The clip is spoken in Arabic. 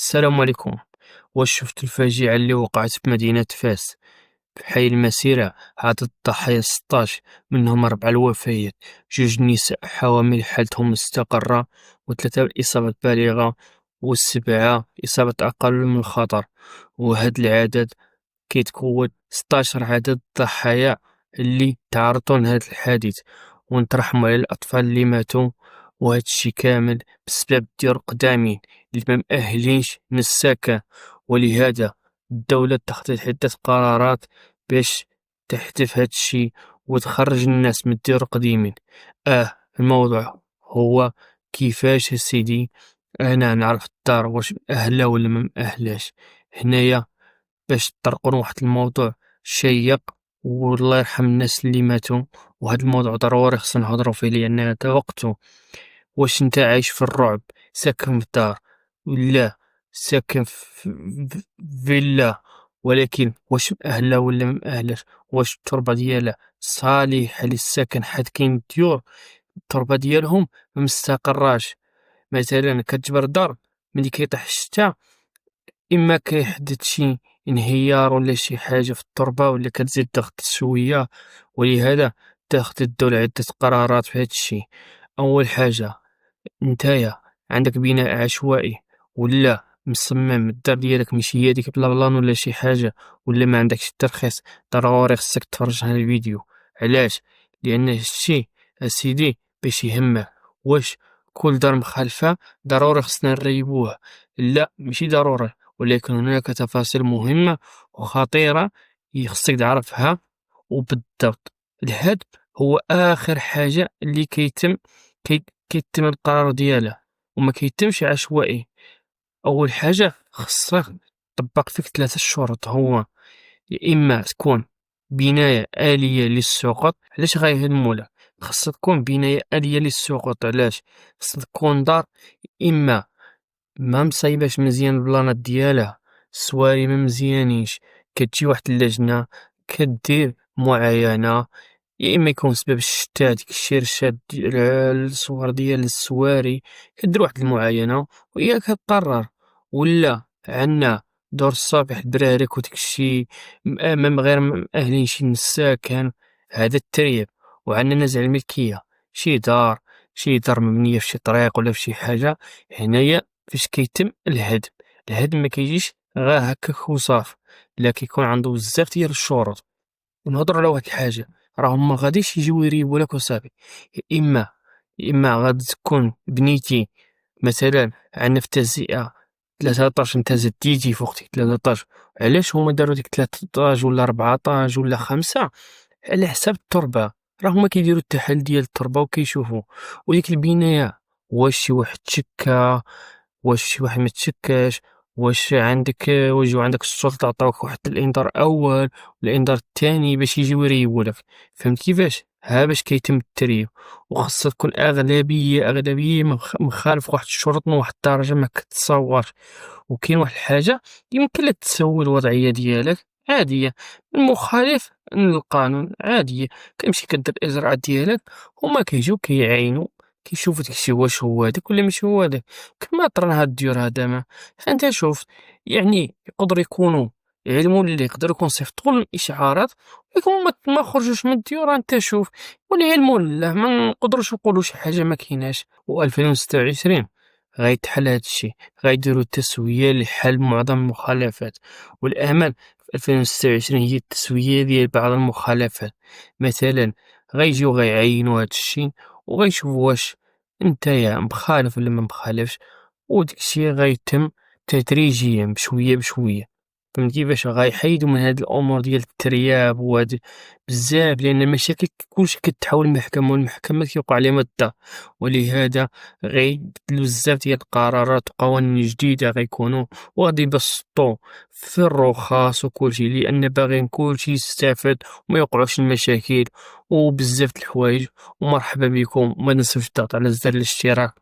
السلام عليكم. واش شفت الفاجعة اللي وقعت في مدينة فاس في حي المسيرة؟ عدد الضحايا 16، منهم 4 الوفيات، 2 نساء حوامل حالتهم مستقرة، و3 الإصابات بالغة، و7 إصابات أقل من الخطر. وهاد العدد كيتكون 16 عدد الضحايا اللي تعرضوا لهاد الحادث، ونترحموا على الأطفال اللي ماتوا. وهاد الشي كامل بسبب ديال قدامين اللي ما مأهلينش من السكن. ولهذا الدولة اتخذت عدة قرارات باش تحذف هاد الشي وتخرج الناس من الديور القديمين. الموضوع هو كيفاش سيدي انا نعرف الدار واش مأهلة ولا ما مأهلاش. هنايا باش نطرقوا واحد الموضوع شيق، والله يرحم الناس اللي ماتوا. وهذا الموضوع ضروري خصنا نهضروا فيه لان هذا وقته. واش انت عايش في الرعب، ساكن في دار، ولا ساكن في فيلا، ولكن واش مأهلة ولا ما مأهلاش؟ واش التربة ديالها صالحة للسكن؟ حيت كاين ديور التربة ديالهم ما مستقراش. مثلا كتجبر دار ملي كيطيح الشتا، اما كيحدث شي انهيار ولا شي حاجة في التربة، ولا كتزيد ضغط شوية. ولهذا اتخذت الدولة عدة قرارات في هذا الشيء. أول حاجة، نتايا عندك بناء عشوائي ولا مصمم الدار ديالك ماشي هي ديك بلا بلان ولا شي حاجة، ولا ما عندكش الترخيص، ضروري خصك تفرج على الفيديو. علاش؟ لأن هادشي اسيدي باش يهمه. واش كل دار مخالفة ضروري خصنا نريبوها؟ لا، ماشي ضروري، ولكن هناك تفاصيل مهمة وخطيرة خصك تعرفها. وبالضبط الهدم هو آخر حاجة اللي كيتم القرار ديالها، وما كيتمش عشوائي. أول حاجة خصك طبق فيك 3 شروط. هو يا إما تكون بناية آلية للسقوط. علاش غيهدموا لك؟ خاصها تكون بناية آلية للسقوط. علاش؟ خاصها تكون دار إما ما مصايباش مزيان البلانات ديالها، السواري ما مزيانينش، كتجي واحد اللجنة كدير معاينة. يا اما يكون سبب الشتا، ديك الشيرشات ديال الصور ديال السواري، كدير واحد المعاينة وهي كتقرر. ولا عندنا دور الصباح الدراري وديك الشي امام غير مأهلين شي الساكن، هذا التريب. وعندنا نزع الملكية، شي دار مبنية في شي طريق ولا في شي حاجة. هنايا فاش كيتم الهدم، الهدم ما كيجيش غير هكاك وصافي، لا كيكون عنده بزاف ديال الشروط. ونهضر على واحد الحاجة، راهم ما غاديش يجيو يريبوا لك وصافي. يا اما غادي تكون بنيتي مثلا عندنا في التهزئة 13، انت زديتي فوق ديك 13. علاش هما داروا ديك 13 ولا 14 ولا 5؟ على حساب التربة. راهم ما كيديروا التحاليل ديال التربة وكيشوفوا وديك البناية واش شي واحد تشكى، واش شي واحد ما تشكاش، واش جاو عندك السلطة عطاوك واحد الانذار اول والانذار الثاني باش يجيو يريبوا لك. فهمت كيفاش؟ باش كيتم التريب. وخاصها تكون اغلبيه مخالف واحد الشروط من واحد الدرجه ما كتصورش. وكاين واحد الحاجه يمكن لك تسوي الوضعيه ديالك عاديه، المخالف للقانون عاديه، كتمشي كدير الاجراءات ديالك، هما كيجيو كيعاينوا كيشوفوا داكشي واش هو هذاك ولا ماشي هو هذاك. كما طرنا هاد الديور هذا ما انت شوف، يعني يقدر يكونوا يعلموا اللي يقدر يكون صيفطوا الاشعارات، ولكن ما خرجوش من الديور. انت شوف، والعلم لله ما نقدروش نقولوا شي حاجه ما كايناش. و2026 غيتحل هاد الشيء، غيديروا تسويه لحل معظم المخالفات. والامل في 2026 هي التسويه ديال بعض المخالفات. مثلا غيجيو غيعينوا هاد الشيء وغيشوفوا واش نتايا مخالف ولا ما مخالفش، وداك الشيء غيتم تدريجيا بشويه بشويه. فهمت كيفاش؟ غيحيدوا من هاد الامور ديال الترياب وهاد بزاف، لان المشاكل كلشي كتحول للمحكمه والمحكمه كيوقع عليها الضغط. ولهذا غيبدلوا بزاف ديال القرارات وقوانين جديده غيكونوا، وغادي يبسطوا في الرخص وكلشي، لان باغيين كلشي يستافد وما يوقعوش المشاكل وبزاف د الحوايج. ومرحبا بكم، وما تنسوش الضغط على زر الاشتراك